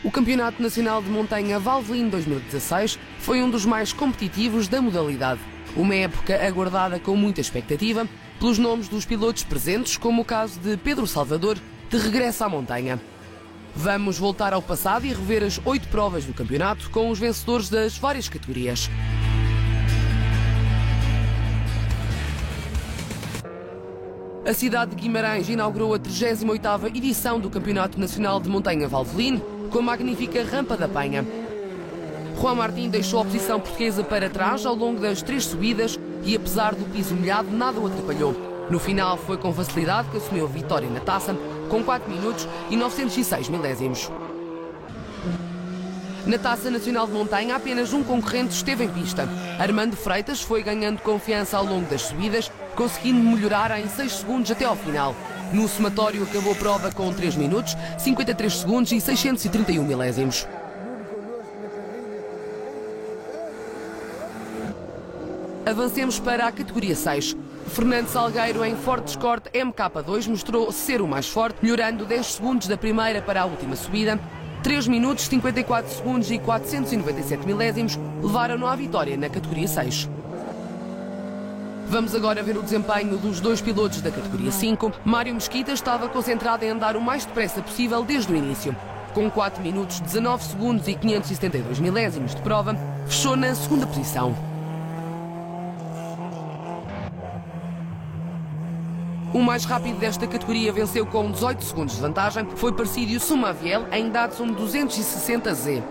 O Campeonato Nacional de Montanha Valvelin 2016 foi um dos mais competitivos da modalidade. Uma época aguardada com muita expectativa pelos nomes dos pilotos presentes, como o caso de Pedro Salvador, de regresso à montanha. Vamos voltar ao passado e rever as 8 provas do campeonato com os vencedores das várias categorias. A cidade de Guimarães inaugurou a 38ª edição do Campeonato Nacional de Montanha Valvelin com a magnífica Rampa da Penha. Juan Martín deixou a posição portuguesa para trás ao longo das 3 subidas e, apesar do piso molhado, nada o atrapalhou. No final foi com facilidade que assumiu a vitória na taça, com 4 minutos e 906 milésimos. Na Taça Nacional de Montanha, apenas um concorrente esteve em pista. Armando Freitas foi ganhando confiança ao longo das subidas, conseguindo melhorar em 6 segundos até ao final. No somatório acabou a prova com 3 minutos, 53 segundos e 631 milésimos. Avancemos para a categoria 6. Fernando Salgueiro, em Forte Escorte MK2, mostrou ser o mais forte, melhorando 10 segundos da primeira para a última subida. 3 minutos, 54 segundos e 497 milésimos levaram-no à vitória na categoria 6. Vamos agora ver o desempenho dos 2 pilotos da categoria 5. Mário Mesquita estava concentrado em andar o mais depressa possível desde o início. Com 4 minutos, 19 segundos e 572 milésimos de prova, fechou na segunda posição. O mais rápido desta categoria venceu com 18 segundos de vantagem. Foi Parcídio Sumaviel em Datsun 260Z.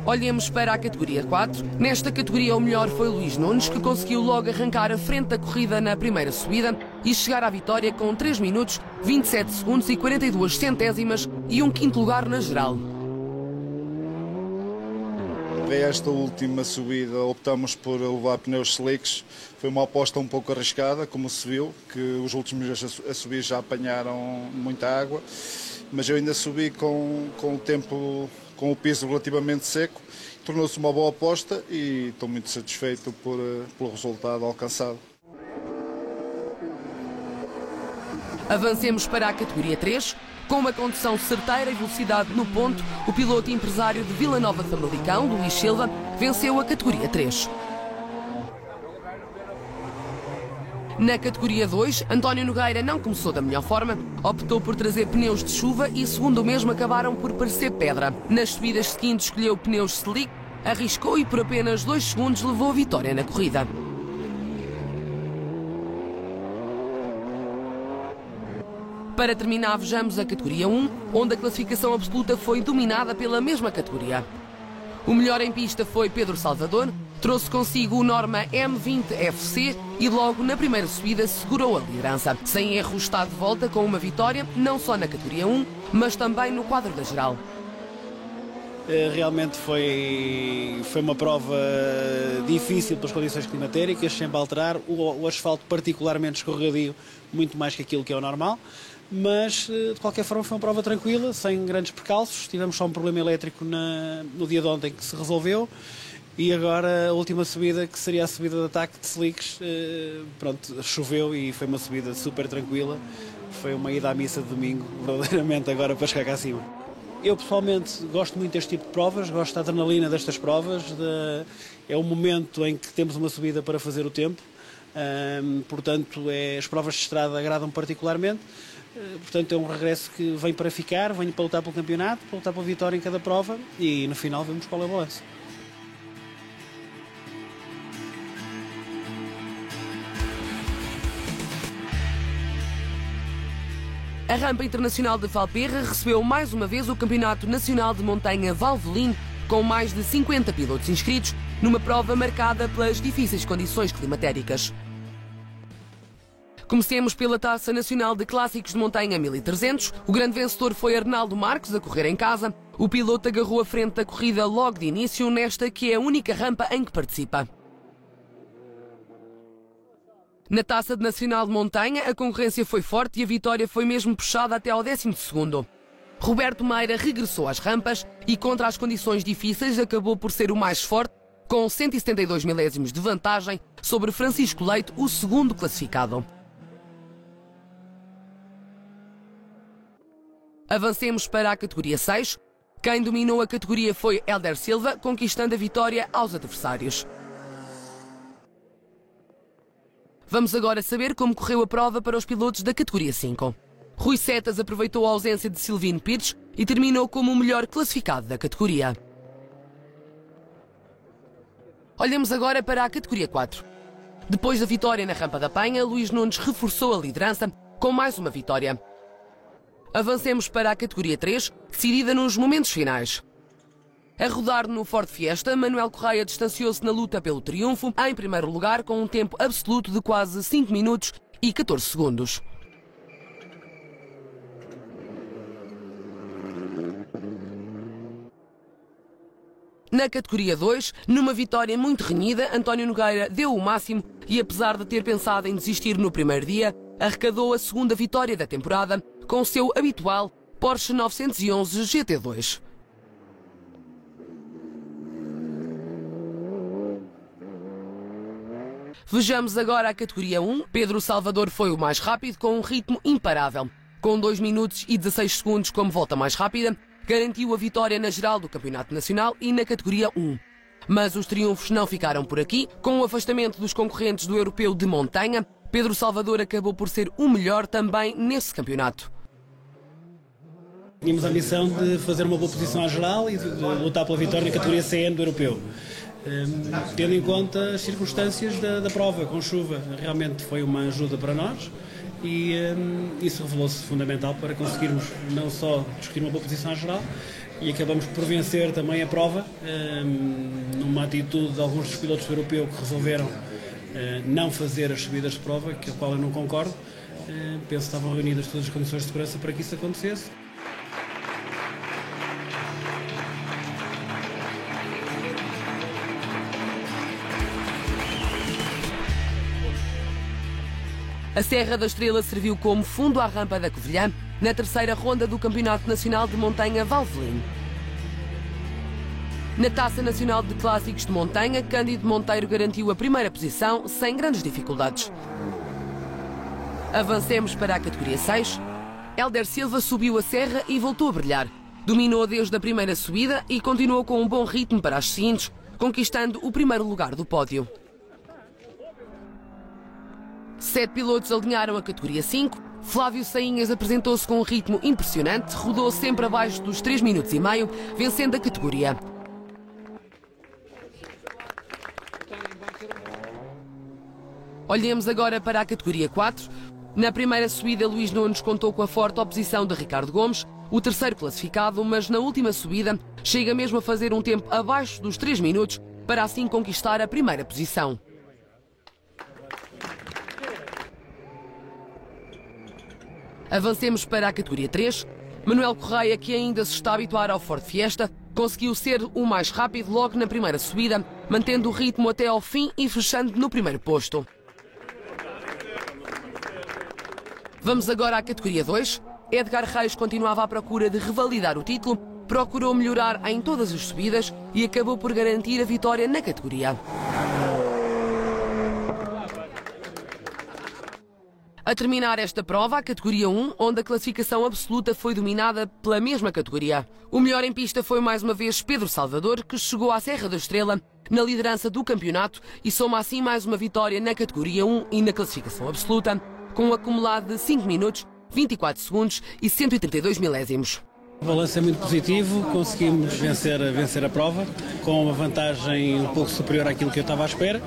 Olhemos para a categoria 4. Nesta categoria o melhor foi Luís Nunes, que conseguiu logo arrancar a frente da corrida na primeira subida e chegar à vitória com 3 minutos, 27 segundos e 42 centésimas e um quinto lugar na geral. Para esta última subida optamos por levar pneus slicks. Foi uma aposta um pouco arriscada, como se viu, que os últimos dias a subir já apanharam muita água, mas eu ainda subi com o tempo, com o piso relativamente seco. Tornou-se uma boa aposta e estou muito satisfeito pelo resultado alcançado. Avancemos para a categoria 3. Com uma condução certeira e velocidade no ponto, o piloto empresário de Vila Nova de Famalicão, Luís Silva, venceu a categoria 3. Na categoria 2, António Nogueira não começou da melhor forma, optou por trazer pneus de chuva e, segundo o mesmo, acabaram por parecer pedra. Nas subidas seguintes escolheu pneus slick, arriscou e por apenas 2 segundos levou a vitória na corrida. Para terminar, vejamos a categoria 1, onde a classificação absoluta foi dominada pela mesma categoria. O melhor em pista foi Pedro Salvador, trouxe consigo o Norma M20 FC e logo na primeira subida segurou a liderança. Sem erro, está de volta com uma vitória, não só na categoria 1, mas também no quadro da geral. Realmente foi uma prova difícil pelas condições climatéricas, sempre a alterar, o asfalto particularmente escorregadio, muito mais que aquilo que é o normal, mas de qualquer forma foi uma prova tranquila, sem grandes percalços. Tivemos só um problema elétrico no dia de ontem que se resolveu e agora a última subida, que seria a subida de ataque de slicks, pronto, choveu e foi uma subida super tranquila. Foi uma ida à missa de domingo, verdadeiramente, agora para chegar cá acima. Eu pessoalmente gosto muito deste tipo de provas, gosto da adrenalina destas provas, é o momento em que temos uma subida para fazer o tempo, portanto as provas de estrada agradam particularmente, portanto é um regresso que vem para ficar, venho para lutar pelo campeonato, para lutar pela vitória em cada prova e no final vemos qual é o balanço. A Rampa Internacional de Valperra recebeu mais uma vez o Campeonato Nacional de Montanha Valvelin, com mais de 50 pilotos inscritos, numa prova marcada pelas difíceis condições climatéricas. Comecemos pela Taça Nacional de Clássicos de Montanha 1300. O grande vencedor foi Arnaldo Marques, a correr em casa. O piloto agarrou a frente da corrida logo de início, nesta que é a única rampa em que participa. Na Taça Nacional de Montanha, a concorrência foi forte e a vitória foi mesmo puxada até ao 12º. Roberto Meira regressou às rampas e, contra as condições difíceis, acabou por ser o mais forte, com 172 milésimos de vantagem sobre Francisco Leite, o segundo classificado. Avancemos para a categoria 6. Quem dominou a categoria foi Hélder Silva, conquistando a vitória aos adversários. Vamos agora saber como correu a prova para os pilotos da categoria 5. Rui Setas aproveitou a ausência de Silvino Pires e terminou como o melhor classificado da categoria. Olhamos agora para a categoria 4. Depois da vitória na Rampa da Penha, Luís Nunes reforçou a liderança com mais uma vitória. Avancemos para a categoria 3, decidida nos momentos finais. A rodar no Ford Fiesta, Manuel Correia distanciou-se na luta pelo triunfo, em primeiro lugar com um tempo absoluto de quase 5 minutos e 14 segundos. Na categoria 2, numa vitória muito renhida, António Nogueira deu o máximo e, apesar de ter pensado em desistir no primeiro dia, arrecadou a segunda vitória da temporada com o seu habitual Porsche 911 GT2. Vejamos agora a categoria 1. Pedro Salvador foi o mais rápido com um ritmo imparável. Com 2 minutos e 16 segundos como volta mais rápida, garantiu a vitória na geral do Campeonato Nacional e na categoria 1. Mas os triunfos não ficaram por aqui. Com o afastamento dos concorrentes do Europeu de Montanha, Pedro Salvador acabou por ser o melhor também nesse campeonato. Tínhamos a missão de fazer uma boa posição à geral e de lutar pela vitória na categoria CN do Europeu. Tendo em conta as circunstâncias da prova, com chuva, realmente foi uma ajuda para nós e isso revelou-se fundamental para conseguirmos não só discutir uma boa posição à geral, e acabamos por vencer também a prova, numa atitude de alguns dos pilotos do Europeu que resolveram não fazer as subidas de prova, com a qual eu não concordo. Penso que estavam reunidas todas as condições de segurança para que isso acontecesse. A Serra da Estrela serviu como fundo à rampa da Covilhã na terceira ronda do Campeonato Nacional de Montanha Valvelin. Na Taça Nacional de Clássicos de Montanha, Cândido Monteiro garantiu a primeira posição sem grandes dificuldades. Avancemos para a categoria 6. Hélder Silva subiu a serra e voltou a brilhar. Dominou desde a primeira subida e continuou com um bom ritmo para as seguintes, conquistando o primeiro lugar do pódio. 7 pilotos alinharam a categoria 5. Flávio Sainhas apresentou-se com um ritmo impressionante, rodou sempre abaixo dos 3 minutos e meio, vencendo a categoria. Olhemos agora para a categoria 4. Na primeira subida, Luís Nunes contou com a forte oposição de Ricardo Gomes, o terceiro classificado, mas na última subida chega mesmo a fazer um tempo abaixo dos 3 minutos, para assim conquistar a primeira posição. Avancemos para a categoria 3. Manuel Correia, que ainda se está a habituar ao Ford Fiesta, conseguiu ser o mais rápido logo na primeira subida, mantendo o ritmo até ao fim e fechando no primeiro posto. Vamos agora à categoria 2. Edgar Reis continuava à procura de revalidar o título, procurou melhorar em todas as subidas e acabou por garantir a vitória na categoria. A terminar esta prova, a categoria 1, onde a classificação absoluta foi dominada pela mesma categoria. O melhor em pista foi mais uma vez Pedro Salvador, que chegou à Serra da Estrela na liderança do campeonato e soma assim mais uma vitória na categoria 1 e na classificação absoluta, com um acumulado de 5 minutos, 24 segundos e 132 milésimos. O balanço é muito positivo, conseguimos vencer a prova com uma vantagem um pouco superior àquilo que eu estava à espera,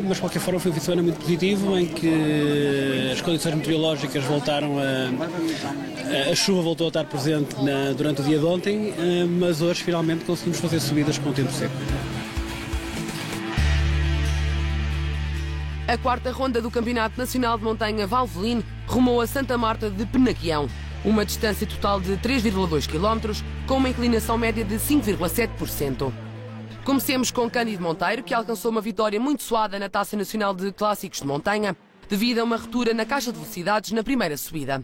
mas de qualquer forma foi um fim de semana muito positivo, em que as condições meteorológicas voltaram a chuva voltou a estar presente durante o dia de ontem, mas hoje finalmente conseguimos fazer subidas com o tempo seco. A quarta ronda do Campeonato Nacional de Montanha Valvelin rumou a Santa Marta de Penaquião, uma distância total de 3,2 km, com uma inclinação média de 5,7%. Comecemos com Cândido Monteiro, que alcançou uma vitória muito suada na Taça Nacional de Clássicos de Montanha, devido a uma ruptura na caixa de velocidades na primeira subida.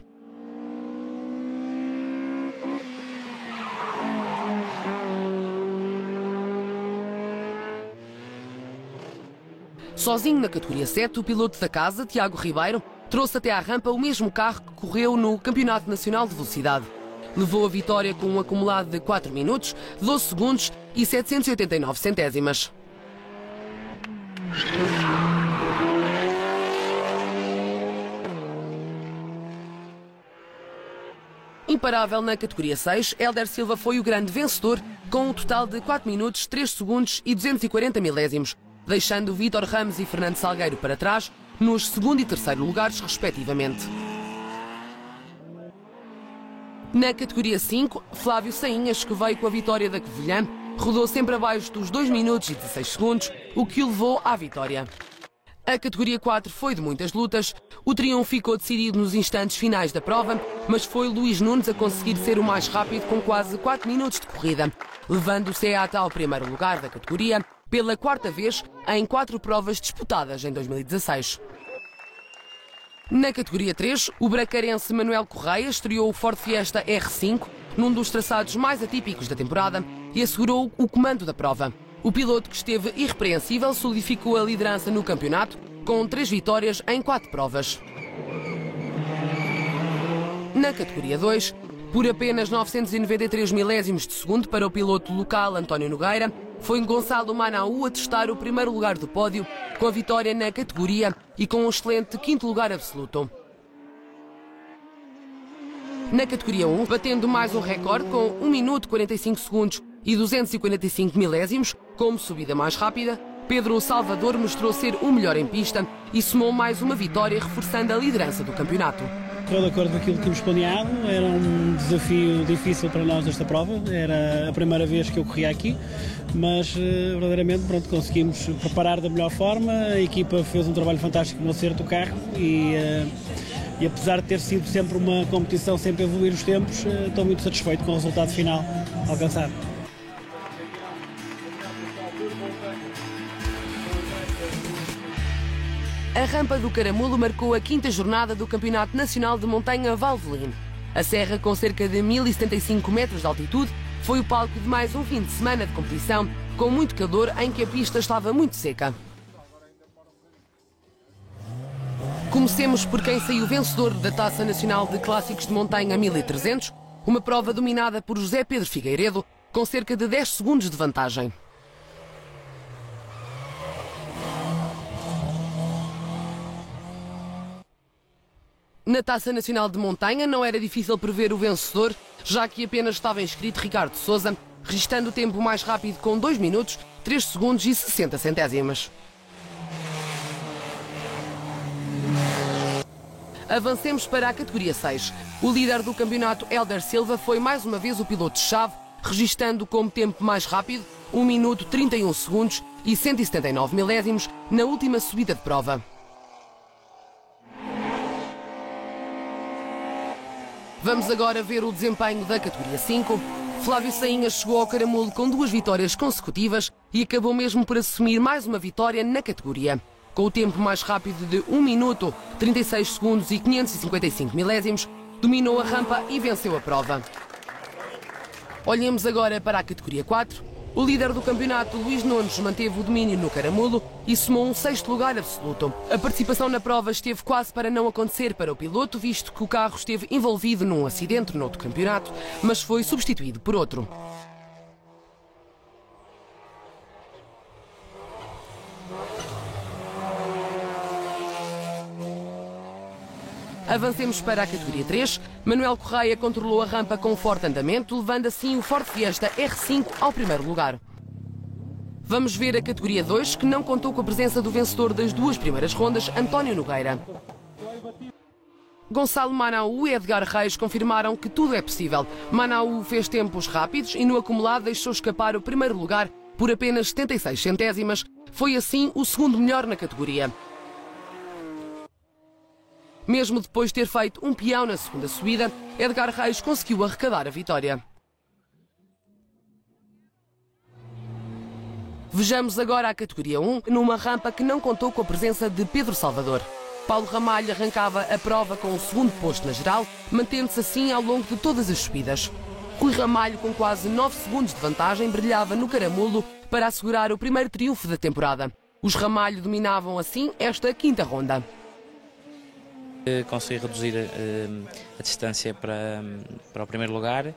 Sozinho na categoria 7, o piloto da casa, Tiago Ribeiro, trouxe até à rampa o mesmo carro que correu no Campeonato Nacional de Velocidade. levou a vitória com um acumulado de 4 minutos, 12 segundos e 789 centésimas. Imparável na categoria 6, Hélder Silva foi o grande vencedor com um total de 4 minutos, 3 segundos e 240 milésimos, deixando Vítor Ramos e Fernando Salgueiro para trás, nos segundo e terceiro lugares, respectivamente. Na categoria 5, Flávio Sainhas, que veio com a vitória da Covilhã, rodou sempre abaixo dos 2 minutos e 16 segundos, o que o levou à vitória. A categoria 4 foi de muitas lutas. O triunfo ficou decidido nos instantes finais da prova, mas foi Luís Nunes a conseguir ser o mais rápido com quase 4 minutos de corrida, levando o SEAT ao primeiro lugar da categoria pela quarta vez em 4 provas disputadas em 2016. Na categoria 3, o bracarense Manuel Correia estreou o Ford Fiesta R5 num dos traçados mais atípicos da temporada e assegurou o comando da prova. O piloto, que esteve irrepreensível, solidificou a liderança no campeonato com 3 vitórias em 4 provas. Na categoria 2, por apenas 993 milésimos de segundo para o piloto local António Nogueira, foi Gonçalo Manaú a testar o primeiro lugar do pódio, com a vitória na categoria e com um excelente 5º lugar absoluto. Na categoria 1, batendo mais um recorde com 1 minuto 45 segundos e 245 milésimos, como subida mais rápida, Pedro Salvador mostrou ser o melhor em pista e somou mais uma vitória, reforçando a liderança do campeonato. Estou de acordo com aquilo que tínhamos planeado, era um desafio difícil para nós esta prova, era a primeira vez que eu corria aqui, mas verdadeiramente conseguimos preparar da melhor forma, a equipa fez um trabalho fantástico no acerto do carro e apesar de ter sido sempre uma competição, sempre a evoluir os tempos, estou muito satisfeito com o resultado final alcançado. A rampa do Caramulo marcou a 5ª jornada do Campeonato Nacional de Montanha Valvoline. A serra, com cerca de 1075 metros de altitude, foi o palco de mais um fim de semana de competição, com muito calor em que a pista estava muito seca. Comecemos por quem saiu vencedor da Taça Nacional de Clássicos de Montanha 1300, uma prova dominada por José Pedro Figueiredo, com cerca de 10 segundos de vantagem. Na Taça Nacional de Montanha não era difícil prever o vencedor, já que apenas estava inscrito Ricardo Sousa, registrando o tempo mais rápido com 2 minutos, 3 segundos e 60 centésimas. Avancemos para a categoria 6. O líder do campeonato, Hélder Silva, foi mais uma vez o piloto-chave, registrando como tempo mais rápido 1 minuto 31 segundos e 179 milésimos na última subida de prova. Vamos agora ver o desempenho da categoria 5. Flávio Sainhas chegou ao Caramulo com 2 vitórias consecutivas e acabou mesmo por assumir mais uma vitória na categoria. Com o tempo mais rápido de 1 minuto, 36 segundos e 555 milésimos, dominou a rampa e venceu a prova. Olhemos agora para a categoria 4. O líder do campeonato, Luís Nunes, manteve o domínio no Caramulo e somou um 6º lugar absoluto. A participação na prova esteve quase para não acontecer para o piloto, visto que o carro esteve envolvido num acidente no outro campeonato, mas foi substituído por outro. Avancemos para a categoria 3. Manuel Correia controlou a rampa com forte andamento, levando assim o Ford Fiesta R5 ao primeiro lugar. Vamos ver a categoria 2, que não contou com a presença do vencedor das 2 primeiras rondas, António Nogueira. Gonçalo Manaú e Edgar Reis confirmaram que tudo é possível. Manaú fez tempos rápidos e no acumulado deixou escapar o primeiro lugar por apenas 76 centésimas. Foi assim o segundo melhor na categoria. Mesmo depois de ter feito um peão na segunda subida, Edgar Reis conseguiu arrecadar a vitória. Vejamos agora a categoria 1, numa rampa que não contou com a presença de Pedro Salvador. Paulo Ramalho arrancava a prova com o segundo posto na geral, mantendo-se assim ao longo de todas as subidas. Rui Ramalho, com quase 9 segundos de vantagem, brilhava no Caramulo para assegurar o primeiro triunfo da temporada. Os Ramalho dominavam assim esta 5ª ronda. Consegui reduzir a distância para o primeiro lugar.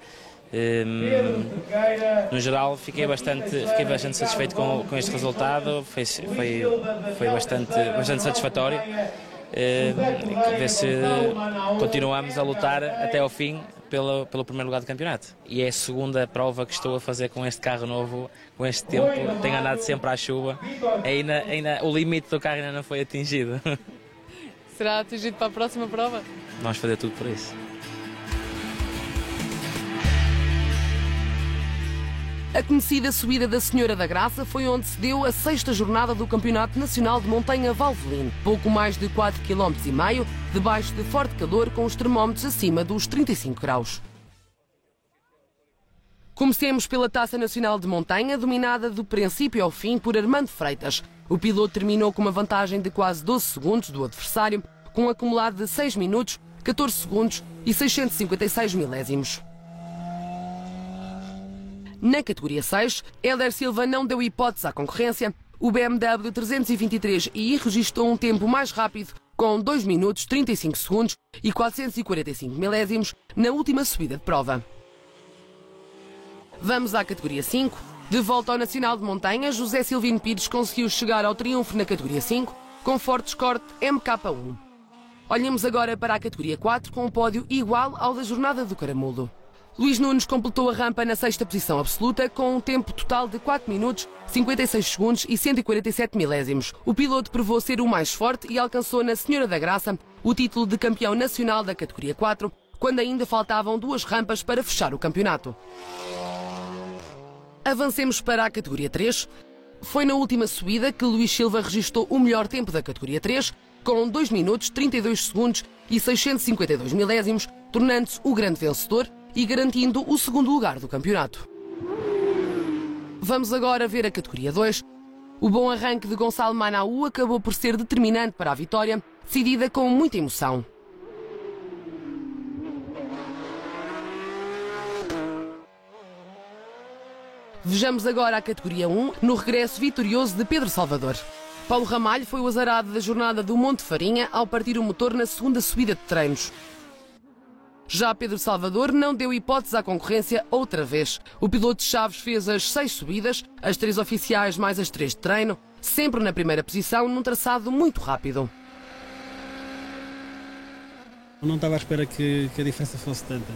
No geral, fiquei bastante satisfeito com este resultado, foi bastante satisfatório. Ver se continuamos a lutar até ao fim pelo primeiro lugar do campeonato. E é a segunda prova que estou a fazer com este carro novo, com este tempo, tenho andado sempre à chuva, ainda o limite do carro ainda não foi atingido. Será atingido para a próxima prova? Vamos fazer tudo por isso. A conhecida subida da Senhora da Graça foi onde se deu a 6ª jornada do Campeonato Nacional de Montanha Valvelino. Pouco mais de 4,5 km, debaixo de forte calor, com os termómetros acima dos 35 graus. Comecemos pela Taça Nacional de Montanha, dominada do princípio ao fim por Armando Freitas. O piloto terminou com uma vantagem de quase 12 segundos do adversário, com um acumulado de 6 minutos, 14 segundos e 656 milésimos. Na categoria 6, Hélder Silva não deu hipótese à concorrência. O BMW 323i registrou um tempo mais rápido, com 2 minutos 35 segundos e 445 milésimos, na última subida de prova. Vamos à categoria 5. De volta ao Nacional de Montanha, José Silvino Pires conseguiu chegar ao triunfo na categoria 5, com Ford Escort MK1. Olhemos agora para a categoria 4, com um pódio igual ao da jornada do Caramulo. Luís Nunes completou a rampa na 6ª posição absoluta, com um tempo total de 4 minutos, 56 segundos e 147 milésimos. O piloto provou ser o mais forte e alcançou na Senhora da Graça o título de campeão nacional da categoria 4, quando ainda faltavam 2 rampas para fechar o campeonato. Avancemos para a categoria 3. Foi na última subida que Luís Silva registrou o melhor tempo da categoria 3, com 2 minutos, 32 segundos e 652 milésimos, tornando-se o grande vencedor e garantindo o 2º lugar do campeonato. Vamos agora ver a categoria 2. O bom arranque de Gonçalo Manaú acabou por ser determinante para a vitória, decidida com muita emoção. Vejamos agora a categoria 1, no regresso vitorioso de Pedro Salvador. Paulo Ramalho foi o azarado da jornada do Monte Farinha ao partir o motor na 2ª subida de treinos. Já Pedro Salvador não deu hipótese à concorrência outra vez. O piloto de Chaves fez as 6 subidas, as 3 oficiais mais as 3 de treino, sempre na primeira posição, num traçado muito rápido. Não estava à espera que a diferença fosse tanta.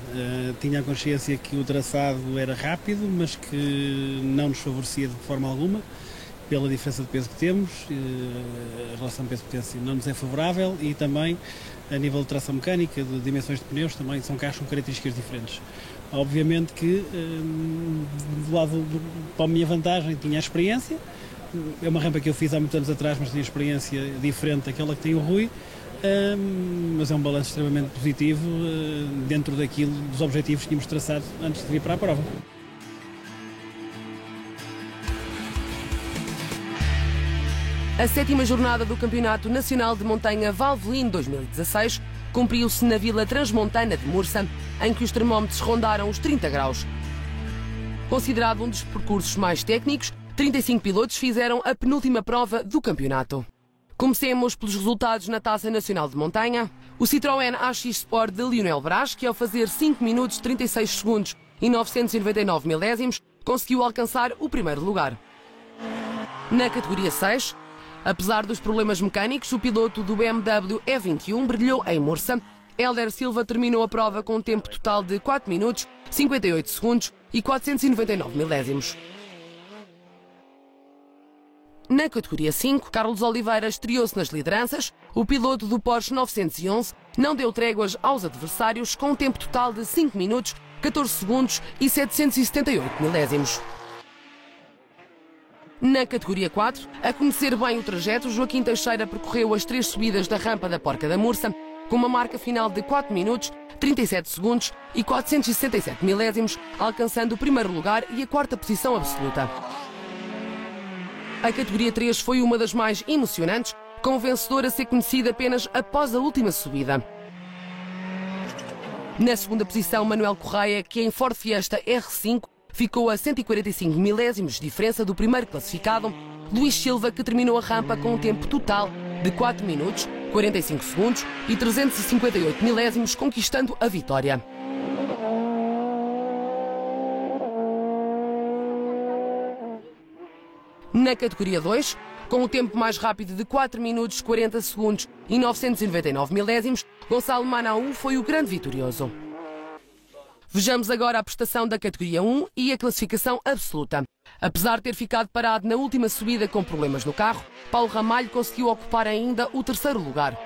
Tinha a consciência que o traçado era rápido, mas que não nos favorecia de forma alguma, pela diferença de peso que temos. A relação peso-potência não nos é favorável e também, a nível de tração mecânica, de dimensões de pneus, também são carros com características diferentes. Obviamente que, do lado para a minha vantagem, tinha a experiência. É uma rampa que eu fiz há muitos anos atrás, mas tinha experiência diferente daquela que tem o Rui. Mas é um balanço extremamente positivo dentro dos objetivos que tínhamos traçado antes de vir para a prova. A 7ª jornada do Campeonato Nacional de Montanha Valvelino 2016 cumpriu-se na Vila Transmontana de Mursa, em que os termómetros rondaram os 30 graus. Considerado um dos percursos mais técnicos, 35 pilotos fizeram a penúltima prova do campeonato. Comecemos pelos resultados na Taça Nacional de Montanha. O Citroën AX Sport de Lionel Brás, que ao fazer 5 minutos 36 segundos e 999 milésimos, conseguiu alcançar o primeiro lugar. Na categoria 6, apesar dos problemas mecânicos, o piloto do BMW E21 brilhou em Mursa. Hélder Silva terminou a prova com um tempo total de 4 minutos, 58 segundos e 499 milésimos. Na categoria 5, Carlos Oliveira estreou-se nas lideranças. O piloto do Porsche 911 não deu tréguas aos adversários, com um tempo total de 5 minutos, 14 segundos e 778 milésimos. Na categoria 4, a conhecer bem o trajeto, Joaquim Teixeira percorreu as 3 subidas da rampa da Porca da Mursa, com uma marca final de 4 minutos, 37 segundos e 467 milésimos, alcançando o primeiro lugar e a 4ª posição absoluta. A categoria 3 foi uma das mais emocionantes, com o vencedor a ser conhecido apenas após a última subida. Na 2ª posição, Manuel Correia, que em Ford Fiesta R5 ficou a 145 milésimos de diferença do primeiro classificado. Luís Silva, que terminou a rampa com um tempo total de 4 minutos, 45 segundos e 358 milésimos, conquistando a vitória. Na categoria 2, com o tempo mais rápido de 4 minutos, 40 segundos e 999 milésimos, Gonçalo Manaú foi o grande vitorioso. Vejamos agora a prestação da categoria 1 e a classificação absoluta. Apesar de ter ficado parado na última subida com problemas no carro, Paulo Ramalho conseguiu ocupar ainda o terceiro lugar.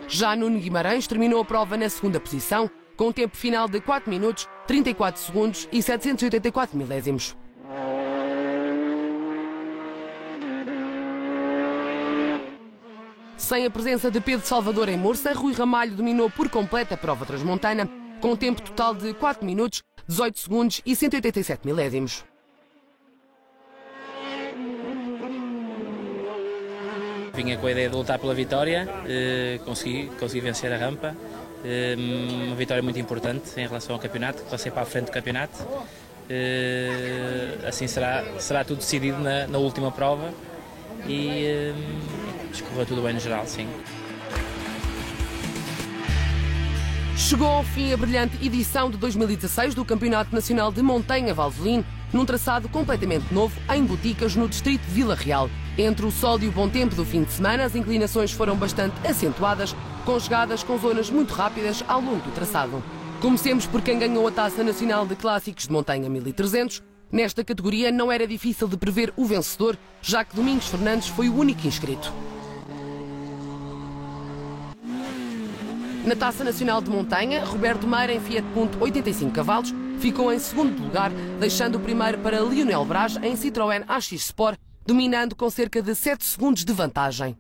Já Nuno Guimarães terminou a prova na segunda posição, com um tempo final de 4 minutos, 34 segundos e 784 milésimos. Sem a presença de Pedro Salvador em Mursa, Rui Ramalho dominou por completo a prova transmontana, com um tempo total de 4 minutos, 18 segundos e 187 milésimos. Vinha com a ideia de lutar pela vitória, consegui vencer a rampa, uma vitória muito importante em relação ao campeonato, que passei para a frente do campeonato. Assim será tudo decidido na última prova e escorreu tudo bem no geral, sim. Chegou ao fim a brilhante edição de 2016 do Campeonato Nacional de Montanha Valvoline, num traçado completamente novo, em Boticas, no distrito de Vila Real. Entre o sol e o bom tempo do fim de semana, as inclinações foram bastante acentuadas, conjugadas com zonas muito rápidas ao longo do traçado. Comecemos por quem ganhou a Taça Nacional de Clássicos de Montanha 1300. Nesta categoria não era difícil de prever o vencedor, já que Domingos Fernandes foi o único inscrito. Na Taça Nacional de Montanha, Roberto Meira, em Fiat Punto 85 cavalos, ficou em segundo lugar, deixando o primeiro para Lionel Braz em Citroën AX Sport, dominando com cerca de 7 segundos de vantagem.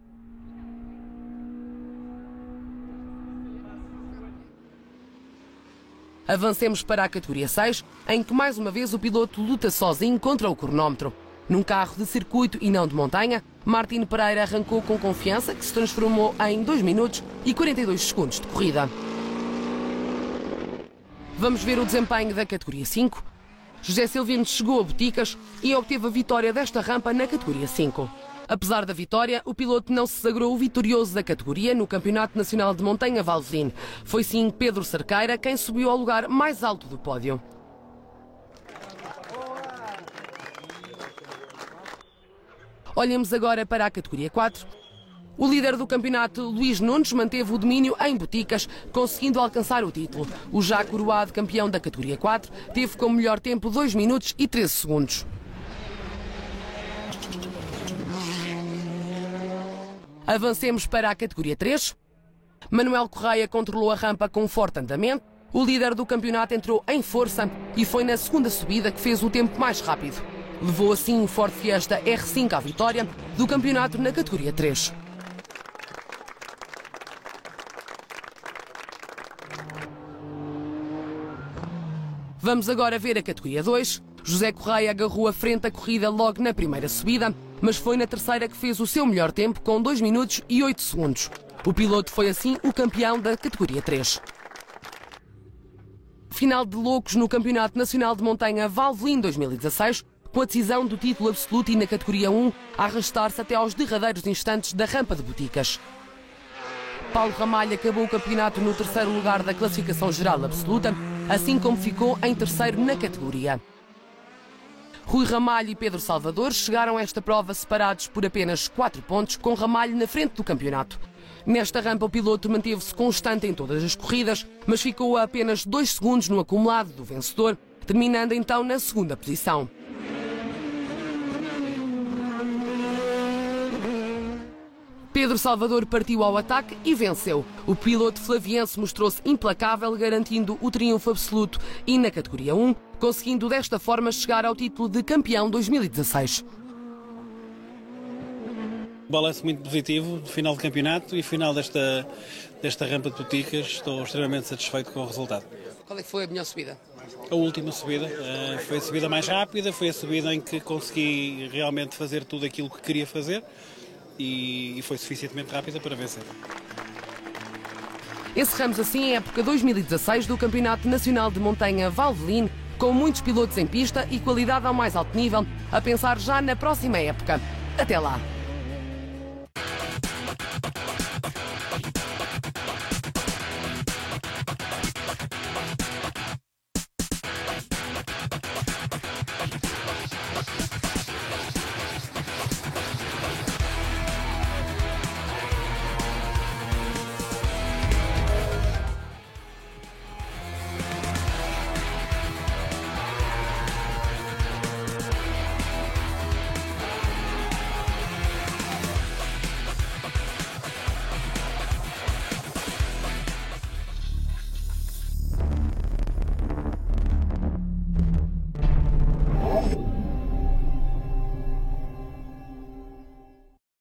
Avancemos para a categoria 6, em que mais uma vez o piloto luta sozinho contra o cronómetro. Num carro de circuito e não de montanha, Martino Pereira arrancou com confiança, que se transformou em 2 minutos e 42 segundos de corrida. Vamos ver o desempenho da categoria 5. José Silvino chegou a Boticas e obteve a vitória desta rampa na categoria 5. Apesar da vitória, o piloto não se sagrou o vitorioso da categoria no Campeonato Nacional de Montanha Valvoline. Foi sim Pedro Cerqueira quem subiu ao lugar mais alto do pódio. Olhamos agora para a categoria 4. O líder do campeonato, Luís Nunes, manteve o domínio em Boticas, conseguindo alcançar o título. O já coroado campeão da categoria 4 teve como melhor tempo 2 minutos e 13 segundos. Avancemos para a categoria 3. Manuel Correia controlou a rampa com forte andamento. O líder do campeonato entrou em força e foi na segunda subida que fez o tempo mais rápido. Levou assim o Ford Fiesta R5 à vitória do campeonato na categoria 3. Vamos agora ver a categoria 2. José Correia agarrou a frente da corrida logo na primeira subida, mas foi na terceira que fez o seu melhor tempo, com 2 minutos e 8 segundos. O piloto foi assim o campeão da categoria 3. Final de loucos no Campeonato Nacional de Montanha Valvoline 2016, com a decisão do título absoluto e na categoria 1 a arrastar-se até aos derradeiros instantes da rampa de Boticas. Paulo Ramalho acabou o campeonato no terceiro lugar da classificação geral absoluta, assim como ficou em terceiro na categoria. Rui Ramalho e Pedro Salvador chegaram a esta prova separados por apenas 4 pontos, com Ramalho na frente do campeonato. Nesta rampa o piloto manteve-se constante em todas as corridas, mas ficou a apenas 2 segundos no acumulado do vencedor, terminando então na segunda posição. Pedro Salvador partiu ao ataque e venceu. O piloto flaviense mostrou-se implacável, garantindo o triunfo absoluto e na categoria 1, conseguindo desta forma chegar ao título de campeão 2016. Balanço muito positivo do final do campeonato e final desta rampa de Boticas. Estou extremamente satisfeito com o resultado. Qual é que foi a melhor subida? A última subida foi a subida mais rápida, foi a subida em que consegui realmente fazer tudo aquilo que queria fazer e foi suficientemente rápida para vencer. Encerramos assim a época 2016 do Campeonato Nacional de Montanha Valvoline, com muitos pilotos em pista e qualidade ao mais alto nível, a pensar já na próxima época. Até lá!